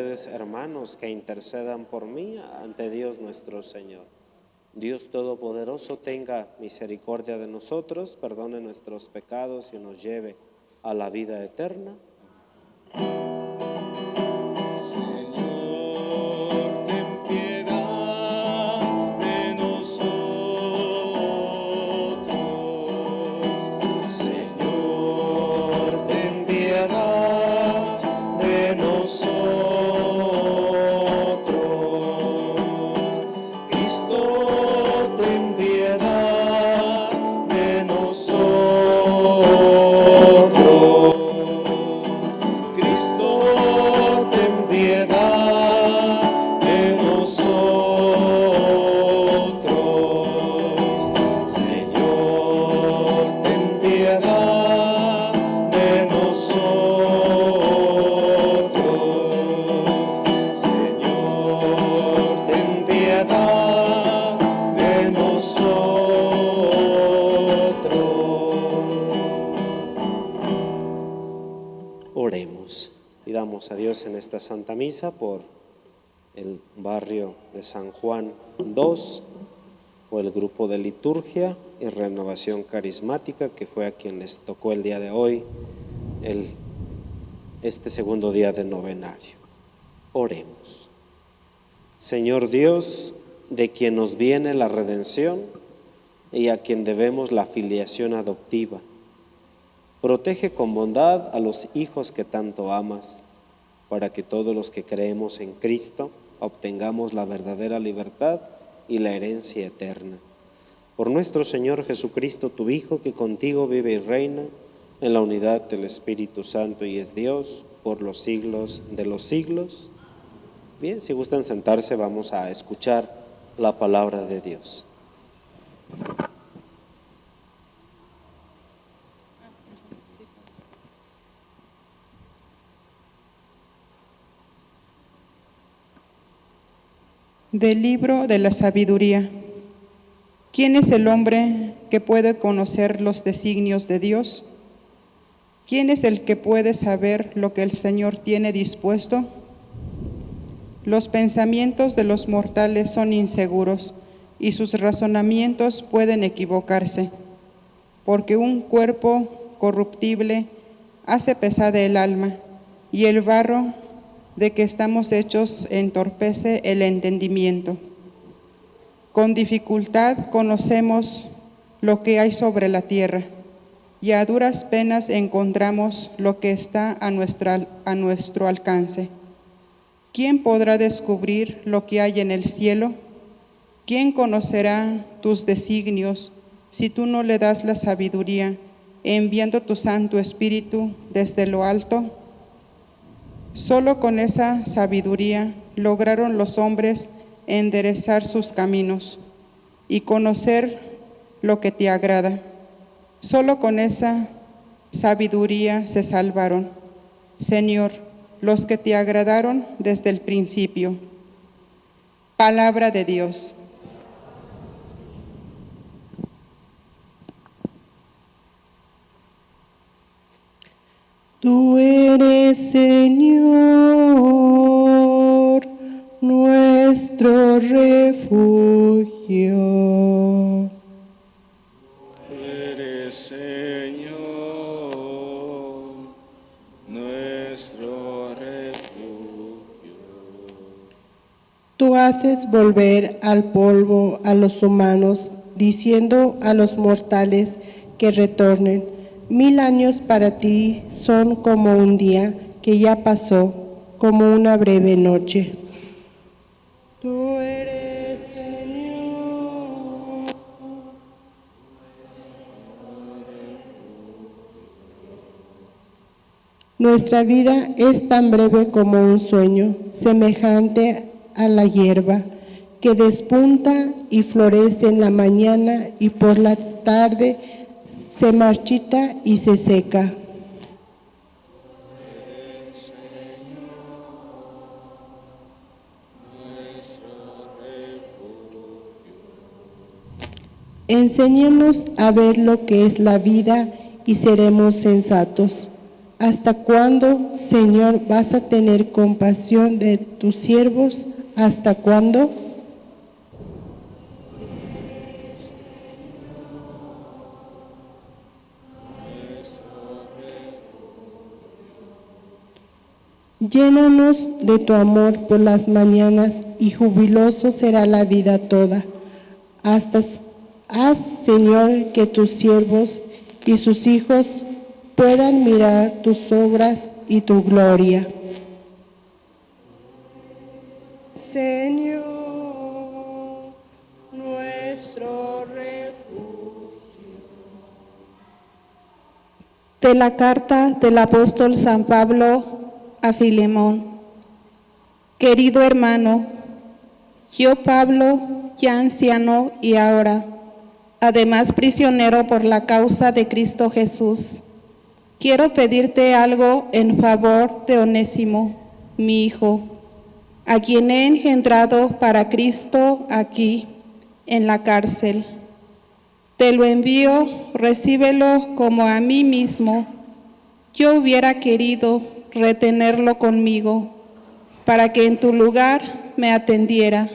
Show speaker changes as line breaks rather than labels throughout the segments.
ustedes, hermanos, que intercedan por mí ante Dios nuestro Señor. Dios Todopoderoso tenga misericordia de nosotros, perdone nuestros pecados y nos lleve a la vida eterna. Oremos. Pidamos a Dios en esta Santa Misa por el barrio de San Juan II, por el grupo de liturgia y renovación carismática, que fue a quien les tocó el día de hoy, este segundo día de novenario. Oremos. Señor Dios, de quien nos viene la redención y a quien debemos la filiación adoptiva, protege con bondad a los hijos que tanto amas, para que todos los que creemos en Cristo obtengamos la verdadera libertad y la herencia eterna. Por nuestro Señor Jesucristo, tu Hijo, que contigo vive y reina en la unidad del Espíritu Santo y es Dios por los siglos de los siglos. Bien, si gustan sentarse, vamos a escuchar la palabra de Dios.
Del libro de la sabiduría. ¿Quién es el hombre que puede conocer los designios de Dios? ¿Quién es el que puede saber lo que el Señor tiene dispuesto? Los pensamientos de los mortales son inseguros y sus razonamientos pueden equivocarse, porque un cuerpo corruptible hace pesada el alma y el barro de que estamos hechos entorpece el entendimiento. Con dificultad conocemos lo que hay sobre la tierra, y a duras penas encontramos lo que está a nuestro alcance. ¿Quién podrá descubrir lo que hay en el cielo? ¿Quién conocerá tus designios si tú no le das la sabiduría, enviando tu Santo Espíritu desde lo alto? Solo con esa sabiduría lograron los hombres enderezar sus caminos y conocer lo que te agrada. Solo con esa sabiduría se salvaron, Señor, los que te agradaron desde el principio. Palabra de Dios.
Tú eres, Señor, nuestro refugio.
Tú eres, Señor, nuestro refugio.
Tú haces volver al polvo a los humanos, diciendo a los mortales que retornen. 1000 años para ti son como un día que ya pasó, como una breve noche. Tú eres, Señor. Nuestra vida es tan breve como un sueño, semejante a la hierba, que despunta y florece en la mañana y por la tarde se marchita y se seca. Enséñanos a ver lo que es la vida y seremos sensatos. ¿Hasta cuándo, Señor, vas a tener compasión de tus siervos? ¿Hasta cuándo? Llénanos de tu amor por las mañanas y jubiloso será la vida toda. Haz, Señor, que tus siervos y sus hijos puedan mirar tus obras y tu gloria. Señor, nuestro refugio.
De la carta del apóstol San Pablo a Filemón. Querido hermano, yo Pablo, ya anciano y ahora, además prisionero por la causa de Cristo Jesús, quiero pedirte algo en favor de Onésimo, mi hijo, a quien he engendrado para Cristo aquí, en la cárcel. Te lo envío, recíbelo como a mí mismo. Yo hubiera querido retenerlo conmigo, para que en tu lugar me atendiera,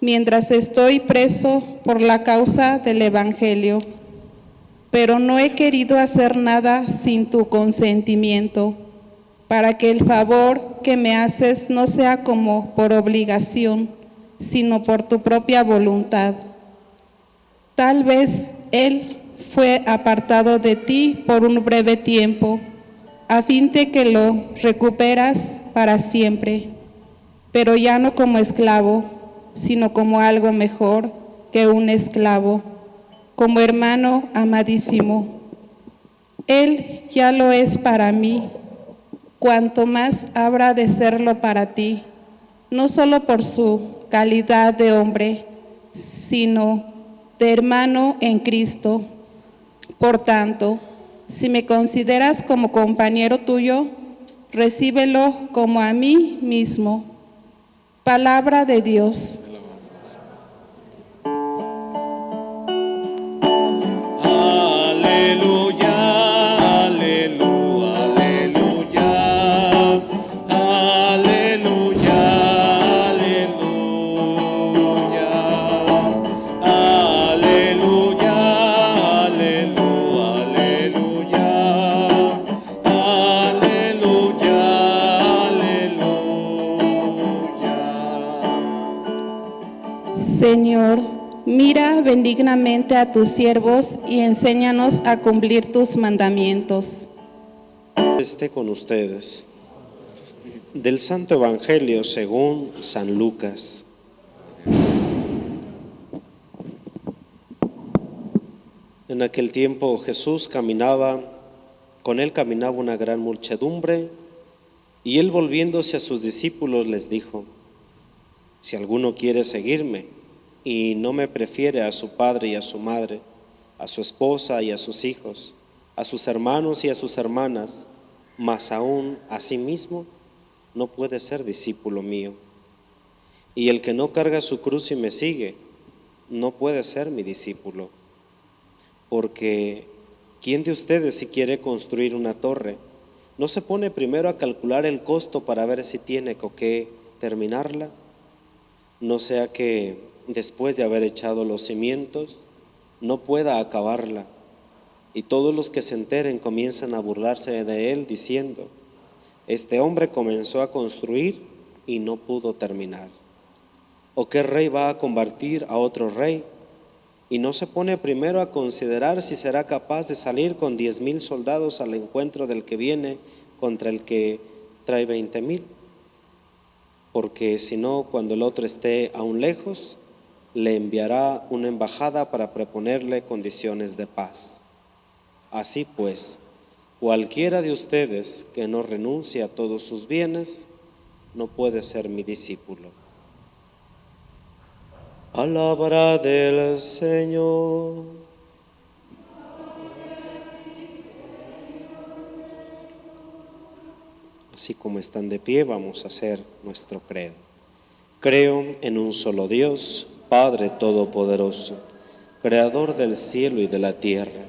mientras estoy preso por la causa del Evangelio. Pero no he querido hacer nada sin tu consentimiento, para que el favor que me haces no sea como por obligación, sino por tu propia voluntad. Tal vez él fue apartado de ti por un breve tiempo, a fin de que lo recuperas para siempre, pero ya no como esclavo, sino como algo mejor que un esclavo, como hermano amadísimo. Él ya lo es para mí, cuanto más habrá de serlo para ti, no solo por su calidad de hombre, sino de hermano en Cristo. Por tanto, si me consideras como compañero tuyo, recíbelo como a mí mismo. Palabra de Dios.
Aleluya, aleluya, aleluya, aleluya, aleluya, aleluya, aleluya, aleluya, aleluya.
Señor, mira benignamente a tus siervos y enséñanos a cumplir tus mandamientos.
Esté con ustedes. Del Santo Evangelio según San Lucas. En aquel tiempo Jesús con él caminaba una gran muchedumbre, y él, volviéndose a sus discípulos, les dijo: si alguno quiere seguirme y no me prefiere a su padre y a su madre, a su esposa y a sus hijos, a sus hermanos y a sus hermanas, más aún a sí mismo, no puede ser discípulo mío. Y el que no carga su cruz y me sigue, no puede ser mi discípulo. Porque ¿quién de ustedes, si quiere construir una torre, no se pone primero a calcular el costo para ver si tiene con qué terminarla? No sea que después de haber echado los cimientos, no pueda acabarla, y todos los que se enteren comienzan a burlarse de él, diciendo: este hombre comenzó a construir y no pudo terminar. ¿O qué rey va a combatir a otro rey y no se pone primero a considerar si será capaz de salir con 10,000 soldados al encuentro del que viene contra el que trae 20,000? Porque si no, cuando el otro esté aún lejos, le enviará una embajada para proponerle condiciones de paz. Así pues, cualquiera de ustedes que no renuncie a todos sus bienes, no puede ser mi discípulo. Palabra del Señor. Así como están de pie, vamos a hacer nuestro credo. Creo en un solo Dios, Padre Todopoderoso, Creador del cielo y de la tierra,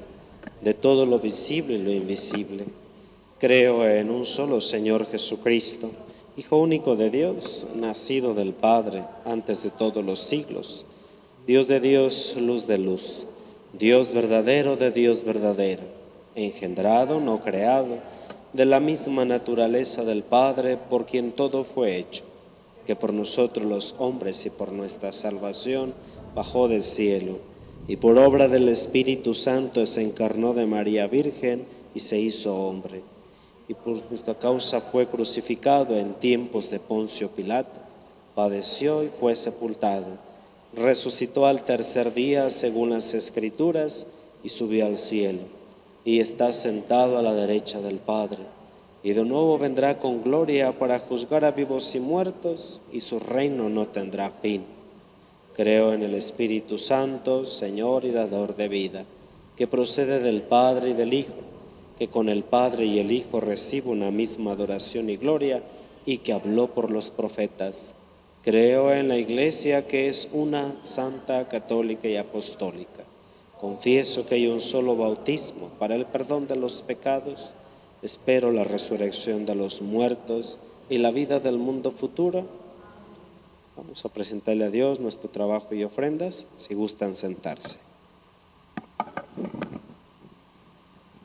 de todo lo visible y lo invisible. Creo en un solo Señor Jesucristo, Hijo único de Dios, nacido del Padre antes de todos los siglos, Dios de Dios, luz de luz, Dios verdadero de Dios verdadero, engendrado, no creado, de la misma naturaleza del Padre, por quien todo fue hecho, que por nosotros los hombres y por nuestra salvación bajó del cielo, y por obra del Espíritu Santo se encarnó de María Virgen y se hizo hombre, y por nuestra causa fue crucificado en tiempos de Poncio Pilato, padeció y fue sepultado, resucitó al tercer día según las Escrituras y subió al cielo, y está sentado a la derecha del Padre, y de nuevo vendrá con gloria para juzgar a vivos y muertos, y su reino no tendrá fin. Creo en el Espíritu Santo, Señor y dador de vida, que procede del Padre y del Hijo, que con el Padre y el Hijo recibe una misma adoración y gloria, y que habló por los profetas. Creo en la Iglesia, que es una, santa, católica y apostólica. Confieso que hay un solo bautismo para el perdón de los pecados. Espero la resurrección de los muertos y la vida del mundo futuro. Vamos a presentarle a Dios nuestro trabajo y ofrendas, si gustan sentarse.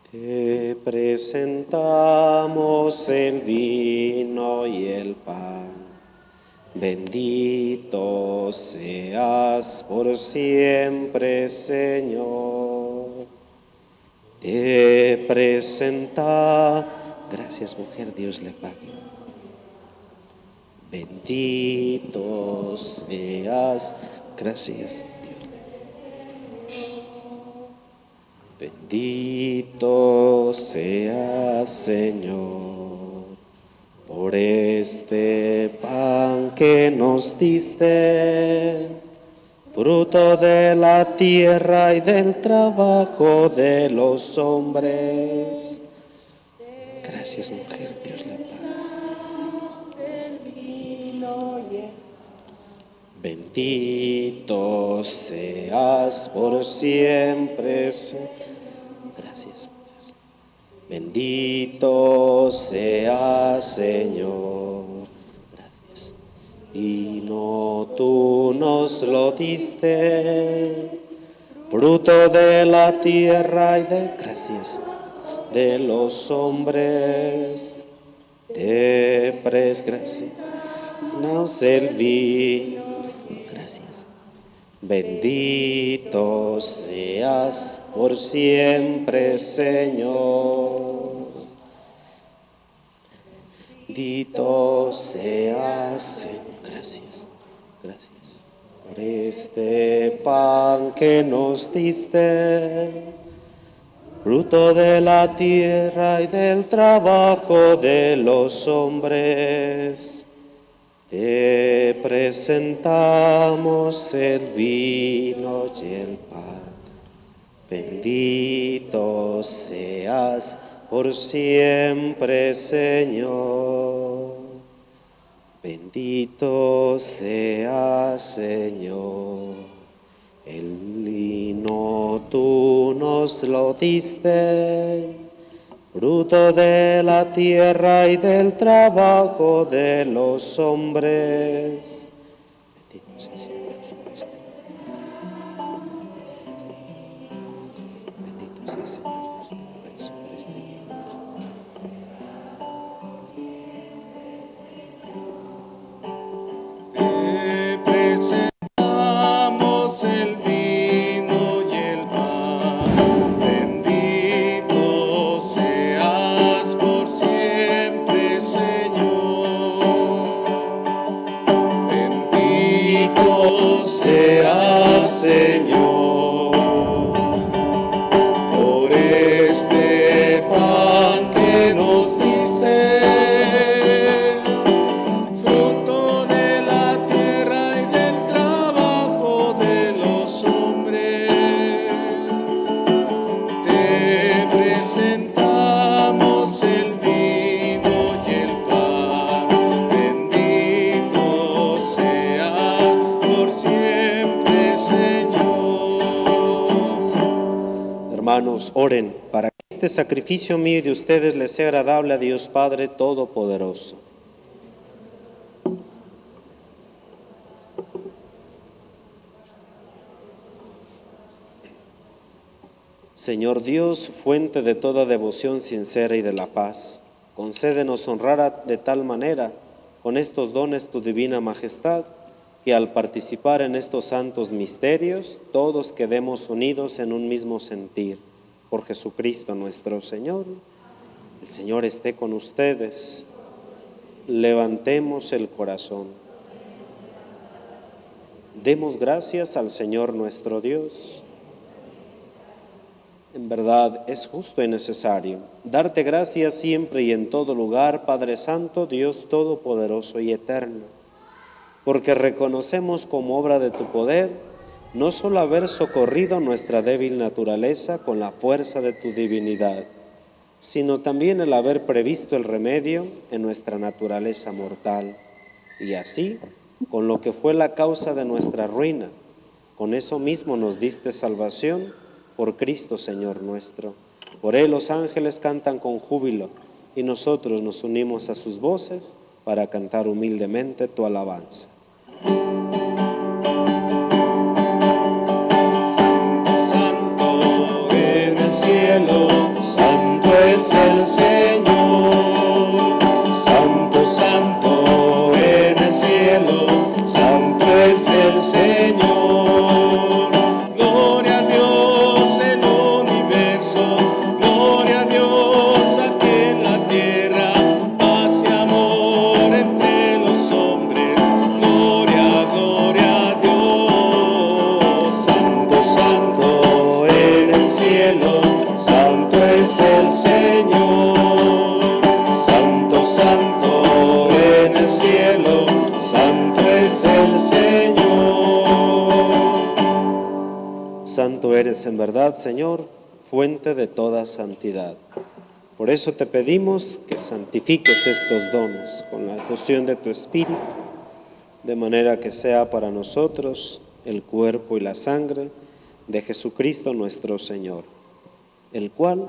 Te presentamos el vino y el pan. Bendito seas por siempre, Señor. Te presenta. Gracias, mujer, Dios le pague. Bendito seas. Gracias, Dios. Bendito seas, Señor, por este pan que nos diste, fruto de la tierra y del trabajo de los hombres. Gracias, mujer, Dios le pague. Bendito seas por siempre, gracias. Bendito seas, Señor, gracias. Y no tú nos lo diste, fruto de la tierra y de, gracias, de los hombres, gracias. Nos el vino. Gracias. Bendito seas por siempre, Señor. Bendito seas, Señor. Gracias. Gracias por este pan que nos diste, fruto de la tierra y del trabajo de los hombres. Te presentamos el vino y el pan. Bendito seas por siempre, Señor. Bendito seas, Señor. El vino tú nos lo diste, fruto de la tierra y del trabajo de los hombres. Bendito sea, Señor Jesucristo. Bendito sea, Señor Dios, por este vino.
Te presentamos el vino y el pan. Bendito seas por siempre, Señor. Bendito seas, Señor, por este pan que nos diste, fruto de la tierra y del trabajo de los hombres. Te presentamos el vino y el pan. Bendito seas por siempre, Señor.
Hermanos, oren para que este sacrificio mío y de ustedes les sea agradable a Dios Padre Todopoderoso. Señor Dios, fuente de toda devoción sincera y de la paz, concédenos honrar de tal manera con estos dones tu divina majestad, que al participar en estos santos misterios, todos quedemos unidos en un mismo sentir. Por Jesucristo nuestro Señor. El Señor esté con ustedes. Levantemos el corazón. Demos gracias al Señor nuestro Dios. En verdad es justo y necesario darte gracias siempre y en todo lugar, Padre Santo, Dios Todopoderoso y Eterno, porque reconocemos como obra de tu poder no solo haber socorrido nuestra débil naturaleza con la fuerza de tu divinidad, sino también el haber previsto el remedio en nuestra naturaleza mortal, y así, con lo que fue la causa de nuestra ruina, con eso mismo nos diste salvación por Cristo Señor nuestro. Por Él los ángeles cantan con júbilo, y nosotros nos unimos a sus voces para cantar humildemente tu alabanza.
Santo es el Señor, santo, santo en el cielo, santo es el Señor. Gloria a Dios en el universo, gloria a Dios aquí en la tierra, paz y amor entre los hombres, gloria, gloria a Dios. Santo, santo en el cielo, santo es el Señor, santo, santo en el cielo, santo es el Señor.
Santo eres en verdad, Señor, fuente de toda santidad. Por eso te pedimos que santifiques estos dones con la efusión de tu Espíritu, de manera que sea para nosotros el cuerpo y la sangre de Jesucristo nuestro Señor, el cual,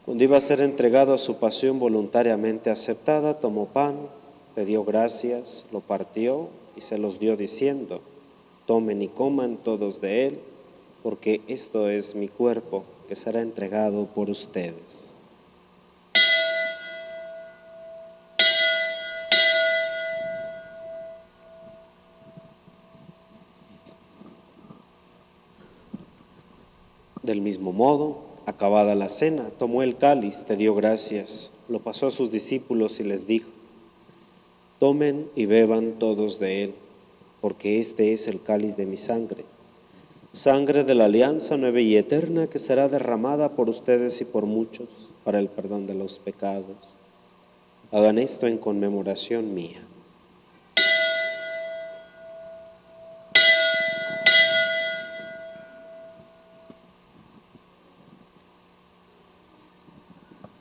cuando iba a ser entregado a su pasión voluntariamente aceptada, tomó pan, te dio gracias, lo partió y se los dio diciendo: tomen y coman todos de él, porque esto es mi cuerpo que será entregado por ustedes. Del mismo modo, acabada la cena, tomó el cáliz, te dio gracias, lo pasó a sus discípulos y les dijo: tomen y beban todos de él, porque este es el cáliz de mi sangre, sangre de la alianza nueva y eterna que será derramada por ustedes y por muchos para el perdón de los pecados. Hagan esto en conmemoración mía.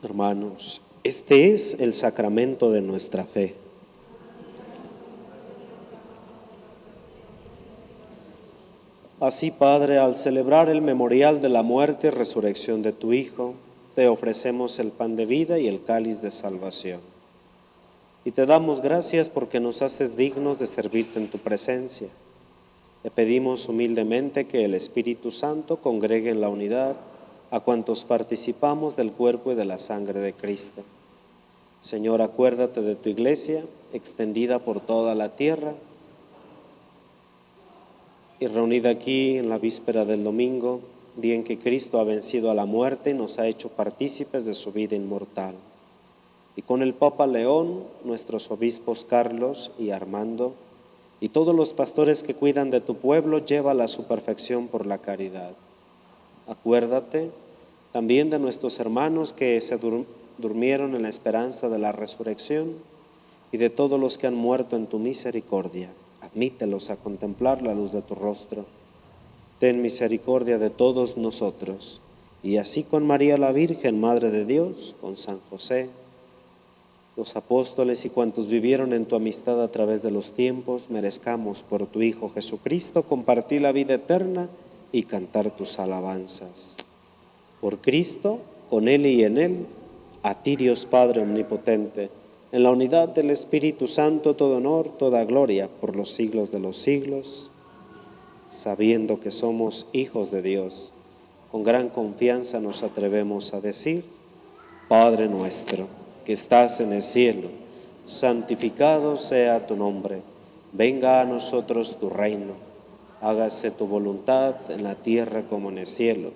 Hermanos, este es el sacramento de nuestra fe. Así, Padre, al celebrar el memorial de la muerte y resurrección de tu Hijo, te ofrecemos el pan de vida y el cáliz de salvación. Y te damos gracias porque nos haces dignos de servirte en tu presencia. Te pedimos humildemente que el Espíritu Santo congregue en la unidad a cuantos participamos del cuerpo y de la sangre de Cristo. Señor, acuérdate de tu iglesia, extendida por toda la tierra, y reunida aquí en la víspera del domingo, día en que Cristo ha vencido a la muerte y nos ha hecho partícipes de su vida inmortal. Y con el Papa León, nuestros obispos Carlos y Armando, y todos los pastores que cuidan de tu pueblo, llévala a su perfección por la caridad. Acuérdate también de nuestros hermanos que se durmieron en la esperanza de la resurrección y de todos los que han muerto en tu misericordia. Admítelos a contemplar la luz de tu rostro. Ten misericordia de todos nosotros, y así con María la Virgen, Madre de Dios, con San José, los apóstoles y cuantos vivieron en tu amistad a través de los tiempos, merezcamos por tu Hijo Jesucristo compartir la vida eterna y cantar tus alabanzas. Por Cristo, con Él y en Él, a ti Dios Padre Omnipotente, en la unidad del Espíritu Santo, todo honor, toda gloria, por los siglos de los siglos, sabiendo que somos hijos de Dios, con gran confianza nos atrevemos a decir: Padre nuestro, que estás en el cielo, santificado sea tu nombre, venga a nosotros tu reino, hágase tu voluntad en la tierra como en el cielo.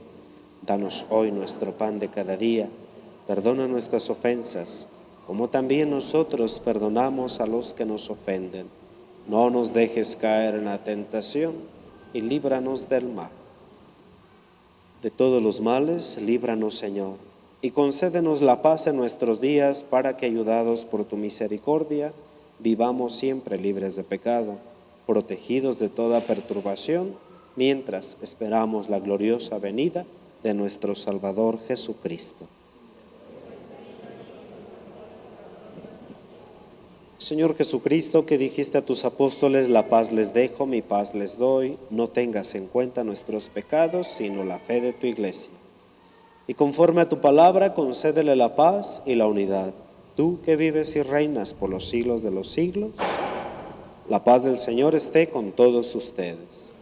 Danos hoy nuestro pan de cada día, perdona nuestras ofensas, como también nosotros perdonamos a los que nos ofenden. No nos dejes caer en la tentación y líbranos del mal. De todos los males, líbranos, Señor, y concédenos la paz en nuestros días, para que, ayudados por tu misericordia, vivamos siempre libres de pecado, protegidos de toda perturbación, mientras esperamos la gloriosa venida de nuestro Salvador Jesucristo. Señor Jesucristo, que dijiste a tus apóstoles: la paz les dejo, mi paz les doy, no tengas en cuenta nuestros pecados, sino la fe de tu iglesia. Y conforme a tu palabra, concédele la paz y la unidad. Tú que vives y reinas por los siglos de los siglos, la paz del Señor esté con todos ustedes.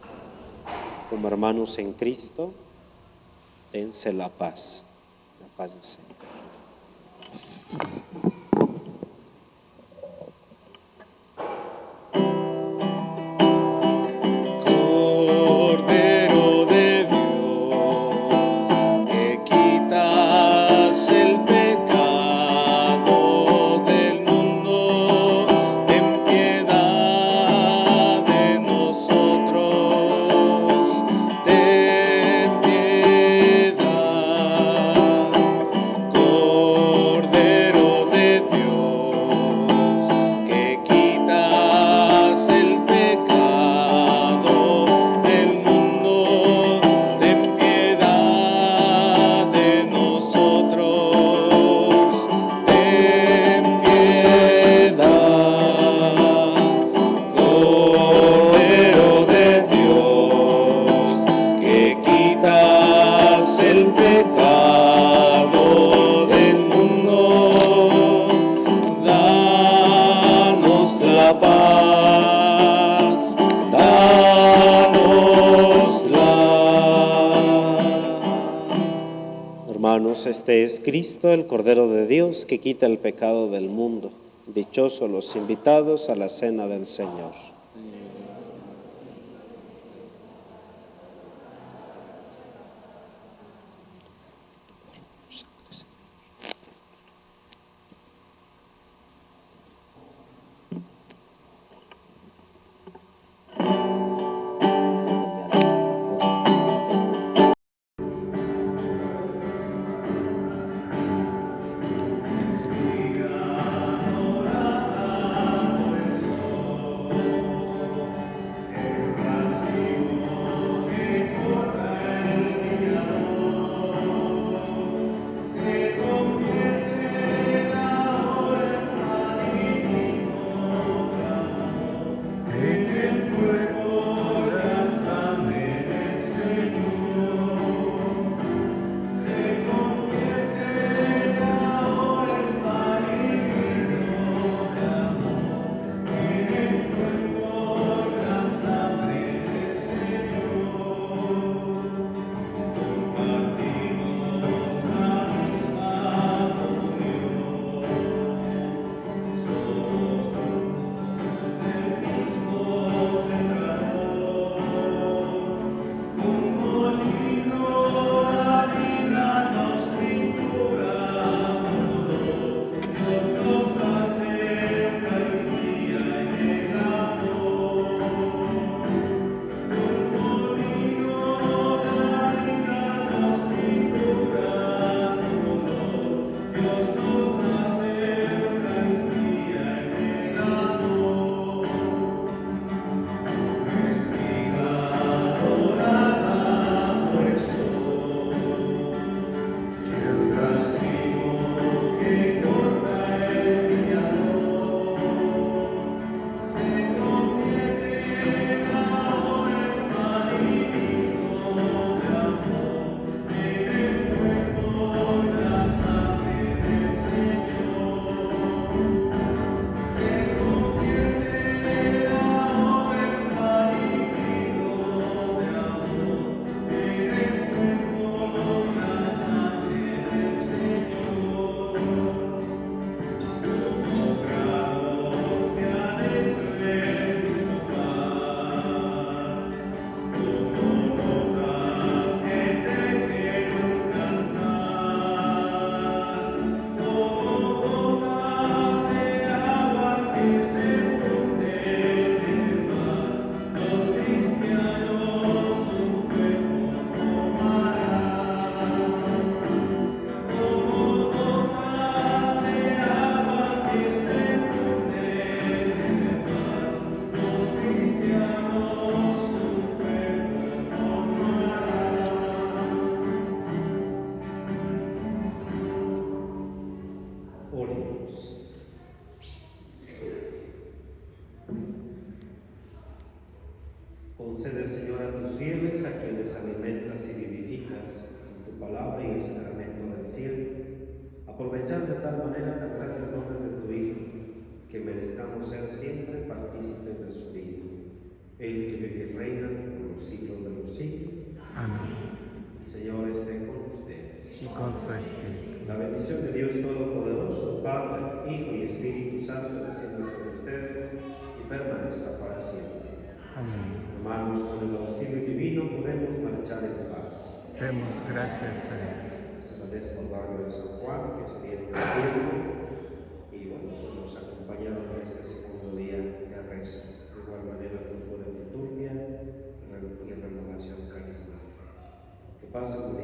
Como hermanos en Cristo, dense la paz del Señor.
Cordero de Dios, que quitas el pecado del mundo, ten piedad de nosotros, ten piedad. Cordero de Dios, que quitas el pecado del mundo, ten piedad de nosotros, ten piedad. Cordero de Dios, que quitas el pecado del mundo, danos la paz, danosla.
Hermanos, este es Cristo, el Cordero de Dios, que quita el pecado del mundo. Dichosos los invitados a la cena del Señor. Concede, Señor, a tus fieles, a quienes alimentas y vivificas en tu palabra y el sacramento del cielo, aprovechar de tal manera las grandes dones de tu Hijo, que merezcamos ser siempre partícipes de su vida. Él que vive y reina por los siglos de los siglos.
Amén.
El Señor esté con ustedes.
Y con tu espíritu.
La bendición de Dios Todopoderoso, Padre, Hijo y Espíritu Santo, descienda sobre ustedes y permanezca para siempre.
Amén.
Hermanos, con el auxilio divino podemos marchar en paz.
Demos gracias a Dios.
Agradezco al barrio de San Juan que se dieron el tiempo y bueno, pues nos acompañaron en este segundo día de rezo. De igual manera, el grupo de liturgia y renovación carismática. Que pasen un día